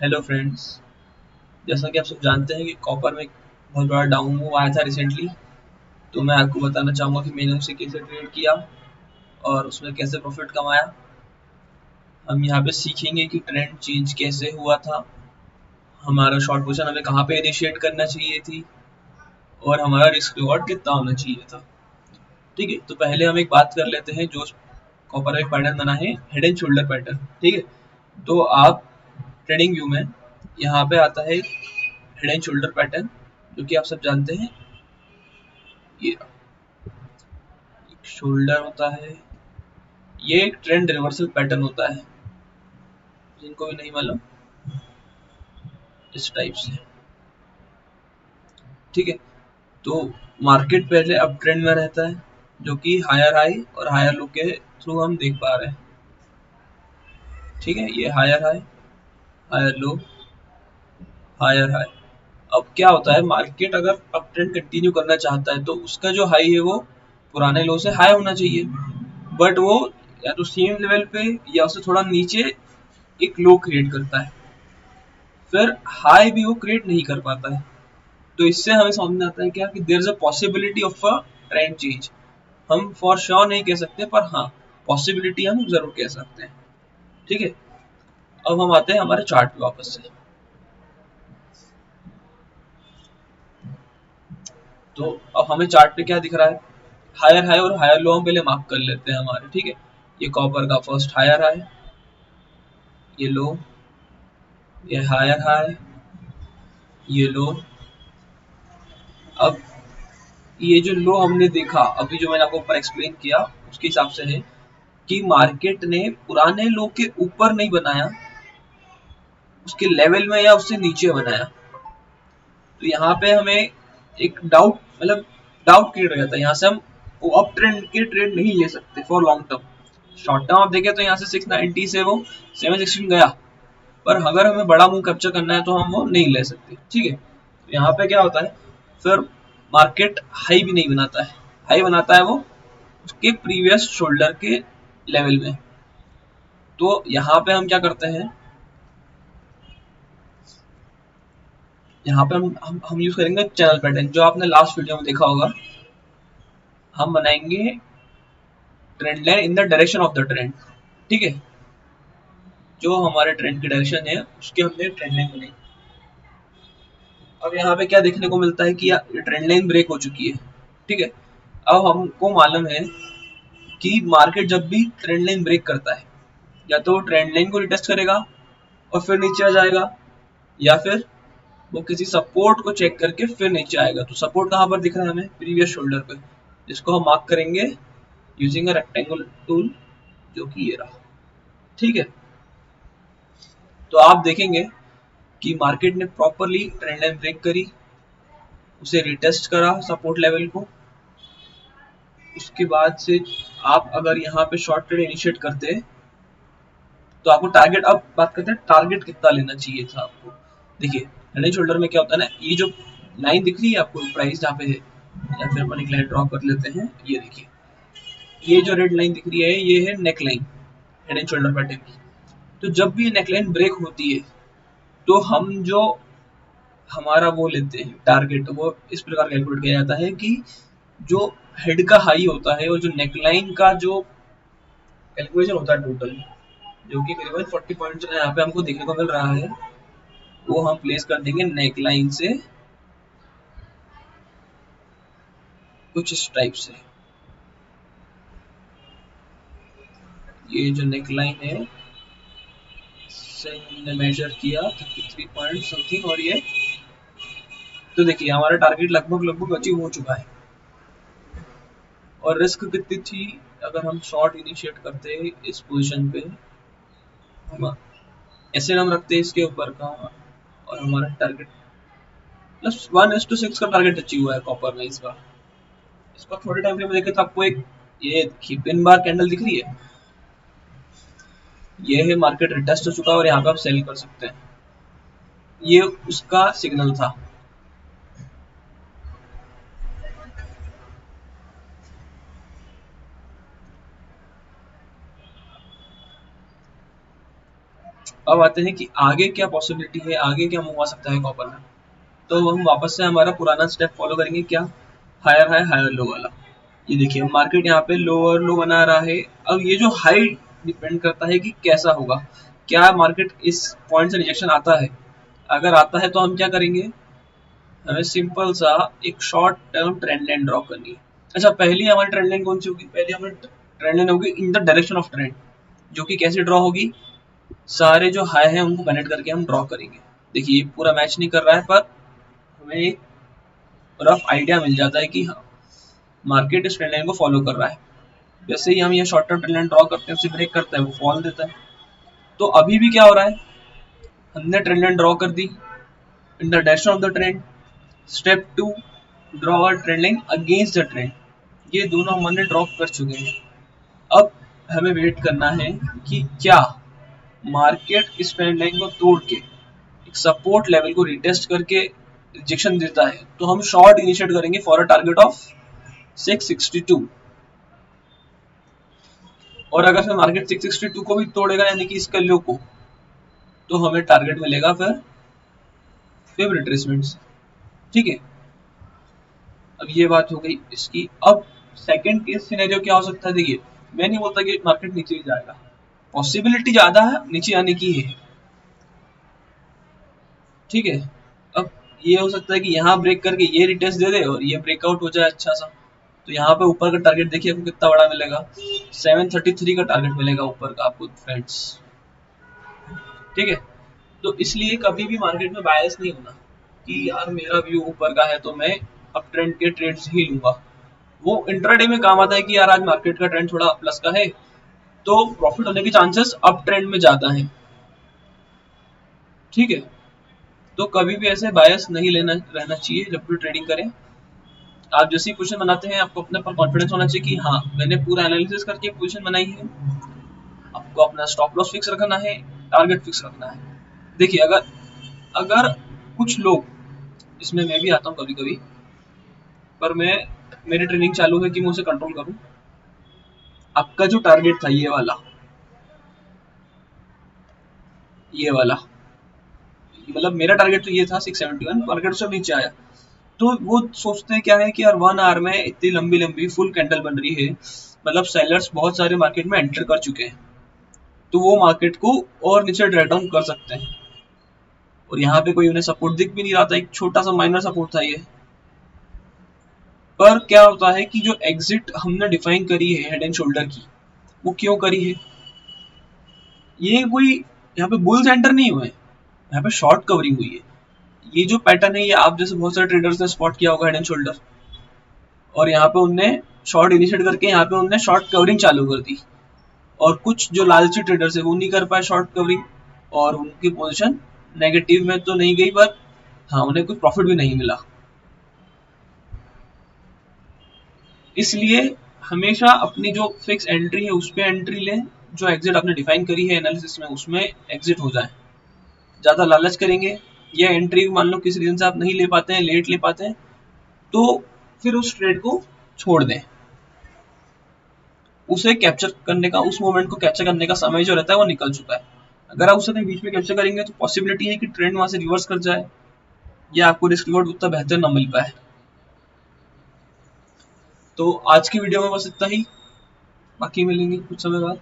Hello friends. जैसा कि आप सब जानते हैं कि कॉपर में एक बहुत बड़ा डाउन मूव आया था रिसेंटली। तो मैं आपको बताना चाहूँगा कि मैंने उसे कैसे ट्रेड किया और उसमें कैसे प्रॉफिट कमाया। हम यहाँ पे सीखेंगे कि ट्रेंड चेंज कैसे हुआ था, हमारा शॉर्ट पोजीशन हमें कहाँ पे इनिशिएट करना चाहिए थी और हमारा रिस्क रिवॉर्ड कितना होना चाहिए था। ठीक है, तो पहले हम एक बात कर लेते हैं। जो कॉपर में एक पैटर्न बना है, हेड एंड शोल्डर पैटर्न। ठीक है, तो आप ट्रेडिंग व्यू में यहाँ पे आता है हेड एंड शोल्डर पैटर्न, जो कि आप सब जानते हैं। ये शोल्डर होता है, ये एक ट्रेंड रिवर्सल पैटर्न होता है। जिनको भी नहीं मालूम, इस टाइप से। ठीक है, तो मार्केट पहले अप ट्रेंड में रहता है, जो कि हायर हाई और हायर लो के थ्रू हम देख पा रहे हैं। ठीक है, ये higher high, higher low, higher high. अब क्या होता है, मार्केट अगर अप ट्रेंड कंटिन्यू करना चाहता है तो उसका जो हाई है वो पुराने लो से हाई होना चाहिए। बट वो या तो सेम लेवल पे या उससे थोड़ा नीचे एक लो क्रिएट करता है, फिर हाई भी वो क्रिएट नहीं कर पाता है। तो इससे हमें समझ में आता है क्या कि there is a possibility of a trend change. हम फॉर श्योर नहीं कह सकते, पर हाँ, पॉसिबिलिटी हम जरूर कह सकते हैं। ठीक है, अब हम आते हैं हमारे चार्ट पे वापस से। तो अब हमें चार्ट पे क्या दिख रहा है, हायर हाई और हायर लो हम पहले मार्क कर लेते हैं हमारे। ठीक है, ये कॉपर का फर्स्ट हायर हाई, ये लो, ये हायर हाई, ये लो। अब ये जो लो हमने देखा अभी, जो मैंने आपको ऊपर एक्सप्लेन किया, उसके हिसाब से है कि मार्केट ने पुराने लो के ऊपर नहीं बनाया, उसके लेवल में या उससे नीचे बनाया। तो यहाँ पे हमें एक डाउट, मतलब डाउट क्रिएट हो जाता है। यहाँ से हम वो अप ट्रेंड के ट्रेड नहीं ले सकते for long term. Short term आप देखें तो यहाँ से 690 से वो 716 गया, पर अगर हमें बड़ा मूव कैप्चर करना है तो हम वो नहीं ले सकते। ठीक है, तो यहाँ पे क्या होता है, फिर मार्केट हाई भी नहीं बनाता है, हाई बनाता है वो उसके प्रीवियस शोल्डर के लेवल में। तो यहाँ पे हम क्या करते हैं, यहाँ पे हम यूज करेंगे चैनल पैटर्न, जो आपने लास्ट वीडियो में देखा होगा। हम बनाएंगे trend line in the direction of the trend. ठीक है, जो हमारे ट्रेंड की डायरेक्शन है उसके हमने ट्रेंड लाइन बनाई। अब यहाँ पे क्या देखने को मिलता है कि ट्रेंड लाइन ब्रेक हो चुकी है। ठीक है, अब हमको मालूम है कि मार्केट जब भी ट्रेंड लाइन ब्रेक करता है, या तो ट्रेंड लाइन को रिटेस्ट करेगा और फिर नीचे आ जाएगा, या फिर वो किसी सपोर्ट को चेक करके फिर नीचे आएगा। तो सपोर्ट कहाँ पर दिख रहा है हमें, प्रीवियस शोल्डर पे, जिसको हम मार्क करेंगे यूजिंग अ रेक्टेंगल टूल, जो कि ये रहा। ठीक है, तो आप देखेंगे कि मार्केट ने प्रॉपरली ट्रेंड लाइन ब्रेक करी, उसे रिटेस्ट करा सपोर्ट लेवल को। उसके बाद से आप अगर यहाँ पे शॉर्ट ट्रेड इनिशिएट करते हैं तो आपको टारगेट, अब बात करते हैं टारगेट कितना लेना चाहिए था आपको। देखिए, हेड एंड शोल्डर में क्या होता है ना, ये जो लाइन दिख रही है आपको, प्राइस जहाँ पे है, या फिर अपन एक लाइन ड्रॉ कर लेते हैं। ये देखिए, ये जो रेड लाइन दिख रही है ये है neck line, head and shoulder pattern की। तो जब भी नेक लाइन ब्रेक होती है तो हम जो हमारा वो लेते हैं टारगेट, वो इस प्रकार कैलकुलेट किया जाता है कि जो हेड का हाई होता है और जो नेकलाइन का जो कैलकुलेशन होता है टोटल, जो कि करीबन 40 पॉइंट यहाँ पे हमको देखने को मिल रहा है, वो हम प्लेस कर देंगे नेकलाइन से कुछ इस टाइप से। ये जो नेकलाइन है से हमने मेजर किया 33 पॉइंट समथिंग, और ये तो देखिए हमारा टारगेट लगभग लगभग अचीव हो चुका है। और रिस्क कितनी थी, अगर हम शॉर्ट इनिशिएट करते हैं इस पोजीशन पे, हम ऐसे नाम रखते हैं इसके ऊपर का, और हमारा टारगेट +1:6 का टारगेट अचीव हुआ है कॉपर में इस बार। इसका थोड़े टाइम फ्रेम में देखें तो आपको एक ये पिन बार कैंडल दिख रही है, ये है मार्केट रिटेस्ट हो चुका है और यहाँ पे आप सेल कर सकते हैं। ये उसका सिग्नल था। अब आते हैं कि आगे क्या पॉसिबिलिटी है, आगे क्या मूव आ सकता है कॉपर में। तो हम वापस से हमारा पुराना स्टेप फॉलो करेंगे, क्या, हायर हाई हायर लो वाला। ये देखिए मार्केट यहाँ पे लोअर लो बना रहा है। अब ये जो हाई डिपेंड करता है कि कैसा होगा, क्या मार्केट इस पॉइंट से रिजेक्शन आता है। अगर आता है तो हम क्या करेंगे, हमें सिंपल सा एक short term trend line draw करनी है। अच्छा, पहली हमारी ट्रेंड लाइन कौन सी होगी, पहले हमारी ट्रेंड लाइन होगी इन द डायरेक्शन ऑफ ट्रेंड, जो कि कैसे ड्रॉ होगी, सारे जो हाई हैं उनको कनेक्ट करके हम ड्रॉ करेंगे। देखिए पूरा मैच नहीं कर रहा है, पर हमें एक रफ आइडिया मिल जाता है कि हाँ मार्केट इस ट्रेंड लाइन को फॉलो कर रहा है। जैसे ही हम ये short term trend line draw करते हैं, उसे ब्रेक करता है, वो फॉल देता है। तो अभी भी क्या हो रहा है, हमने ट्रेंड लाइन ड्रॉ कर दी in the direction of the trend. Step 2, draw a trend line against the trend. ये दोनों हमने ड्रॉ कर चुके हैं। अब हमें वेट करना है कि क्या मार्केट इस ट्रेंड लाइन को तोड़ के एक सपोर्ट लेवल को रिटेस्ट करके रिजेक्शन देता है, तो हम शॉर्ट इनिशिएट करेंगे फॉर अ टारगेट ऑफ 662। और अगर फिर मार्केट 662 को भी तोड़ेगा, यानी कि इसका लो को, तो हमें टारगेट मिलेगा फिर रिट्रेसमेंट्स। ठीक है, अब ये बात हो गई इसकी। अब सेकंड केस सिनेरियो क्या हो सकता है, देखिए मैं नहीं बोलता कि मार्केट नीचे ही जाएगा, पॉसिबिलिटी ज्यादा है नीचे आने की है। ठीक है, अब ये हो सकता है कि यहाँ ब्रेक करके ये रिटेस्ट दे दे और ये ब्रेकआउट हो जाए अच्छा सा। तो यहाँ पे ऊपर का टारगेट देखिए आपको कितना बड़ा मिलेगा, 733 का टारगेट मिलेगा ऊपर का आपको फ्रेंड्स। ठीक है, तो इसलिए कभी भी मार्केट में बायस नहीं होना कि यार मेरा व्यू ऊपर का है तो मैं अब ट्रेंड के ट्रेड्स ही लूंगा। वो इंट्राडे में काम आता है कि यार आज मार्केट का ट्रेंड थोड़ा प्लस का है, तो प्रॉफिट होने के चांसेस अप ट्रेंड में ज्यादा है। ठीक है, तो कभी भी ऐसे बायस नहीं लेना रहना चाहिए जब भी ट्रेडिंग करें। आप जैसे ही पोजीशन बनाते हैं, आपको अपने पर कॉन्फिडेंस होना चाहिए कि हाँ मैंने पूरा एनालिसिस करके पोजीशन बनाई है। आपको अपना स्टॉप लॉस फिक्स रखना है, टारगेट फिक्स रखना है। देखिए अगर अगर कुछ लोग, इसमें मैं भी आता हूँ कभी कभी, पर मैं, मेरी ट्रेनिंग चालू है कि मैं उसे कंट्रोल करूँ। आपका जो टारगेट था ये वाला मतलब मेरा टारगेट तो ये था 671, मार्केट उससे नीचे आया। तो वो सोचते हैं क्या है कि यार 1 आवर में इतनी लंबी लंबी फुल कैंडल बन रही है, मतलब सेलर्स बहुत सारे मार्केट में एंटर कर चुके हैं, तो वो मार्केट को और नीचे ड्रैग डाउन कर सकते हैं। और यहाँ पे कोई उन्हें सपोर्ट दिख भी नहीं रहा था, एक छोटा सा माइनर सपोर्ट था ये। पर क्या होता है कि जो एग्जिट हमने डिफाइन करी है हेड एंड शोल्डर की, वो क्यों करी है, ये कोई यहाँ पे बुल सेंटर नहीं हुए, यहाँ पे शॉर्ट कवरिंग हुई है। ये जो पैटर्न है ये आप जैसे बहुत सारे ट्रेडर्स ने स्पॉट किया होगा हेड एंड शोल्डर, और यहाँ पे उनने शॉर्ट इनिशिएट करके यहाँ पे उनने शॉर्ट कवरिंग चालू कर दी। और कुछ जो लालची ट्रेडर्स है वो नहीं कर पाए शॉर्ट कवरिंग, और उनकी पोजीशन नेगेटिव में तो नहीं गई, पर हाँ उन्हें कुछ प्रॉफिट भी नहीं मिला। इसलिए हमेशा अपनी जो फिक्स एंट्री है उस पर एंट्री लें, जो एग्जिट आपने डिफाइन करी है एनालिसिस में उसमें एग्जिट हो जाए। ज्यादा लालच करेंगे या एंट्री मान लो किसी रीजन से आप नहीं ले पाते हैं, लेट ले पाते हैं, तो फिर उस ट्रेड को छोड़ दें। उसे कैप्चर करने का, उस मोमेंट को कैप्चर करने का समय जो रहता है वो निकल चुका है। अगर आप उसे कहीं बीच में कैप्चर करेंगे तो पॉसिबिलिटी है कि ट्रेंड वहां से रिवर्स कर जाए या आपको रिस्क रिवॉर्ड उतना बेहतर ना मिल पाए। तो आज की वीडियो में बस इतना ही, बाकी मिलेंगे कुछ समय बाद।